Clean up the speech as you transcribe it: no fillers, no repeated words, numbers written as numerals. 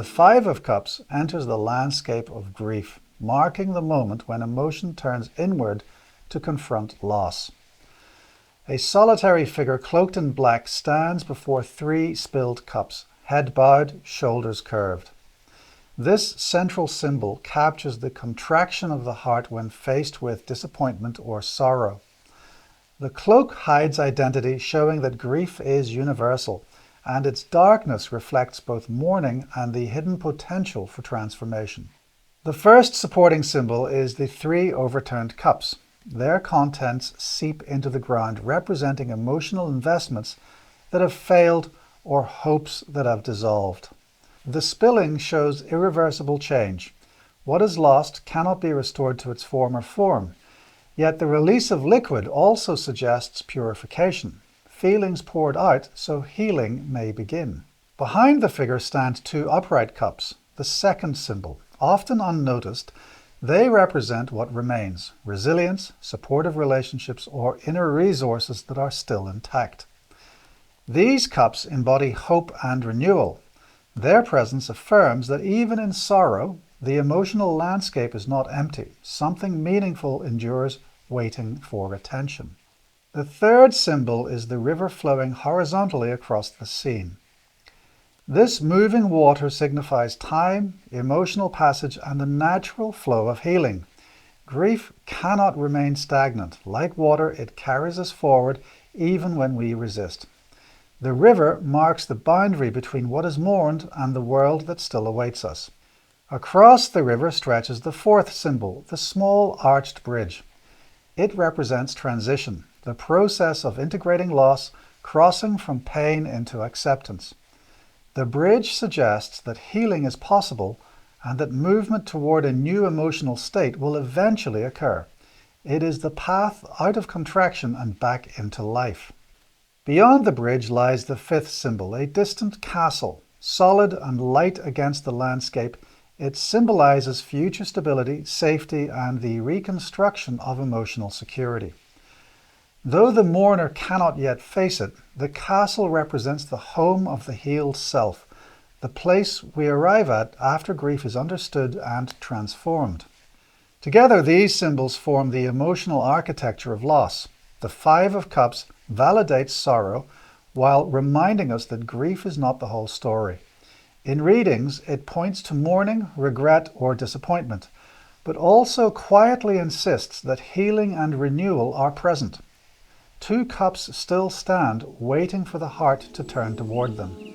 The Five of Cups enters the landscape of grief, marking the moment when emotion turns inward to confront loss. A solitary figure cloaked in black stands before three spilled cups, head bowed, shoulders curved. This central symbol captures the contraction of the heart when faced with disappointment or sorrow. The cloak hides identity, showing that grief is universal, and its darkness reflects both mourning and the hidden potential for transformation. The first supporting symbol is the three overturned cups. Their contents seep into the ground, representing emotional investments that have failed or hopes that have dissolved. The spilling shows irreversible change. What is lost cannot be restored to its former form. Yet the release of liquid also suggests purification. Feelings poured out so healing may begin. Behind the figure stand two upright cups, the second symbol. Often unnoticed, they represent what remains: resilience, supportive relationships, or inner resources that are still intact. These cups embody hope and renewal. Their presence affirms that even in sorrow, the emotional landscape is not empty. Something meaningful endures, waiting for attention. The third symbol is the river flowing horizontally across the scene. This moving water signifies time, emotional passage, and the natural flow of healing. Grief cannot remain stagnant. Like water, it carries us forward even when we resist. The river marks the boundary between what is mourned and the world that still awaits us. Across the river stretches the fourth symbol, the small arched bridge. It represents transition, the process of integrating loss, crossing from pain into acceptance. The bridge suggests that healing is possible and that movement toward a new emotional state will eventually occur. It is the path out of contraction and back into life. Beyond the bridge lies the fifth symbol, a distant castle. Solid and light against the landscape, it symbolizes future stability, safety, and the reconstruction of emotional security. Though the mourner cannot yet face it, the castle represents the home of the healed self, the place we arrive at after grief is understood and transformed. Together, these symbols form the emotional architecture of loss. The Five of Cups validates sorrow while reminding us that grief is not the whole story. In readings, it points to mourning, regret, or disappointment, but also quietly insists that healing and renewal are present. Two cups still stand, waiting for the heart to turn toward them.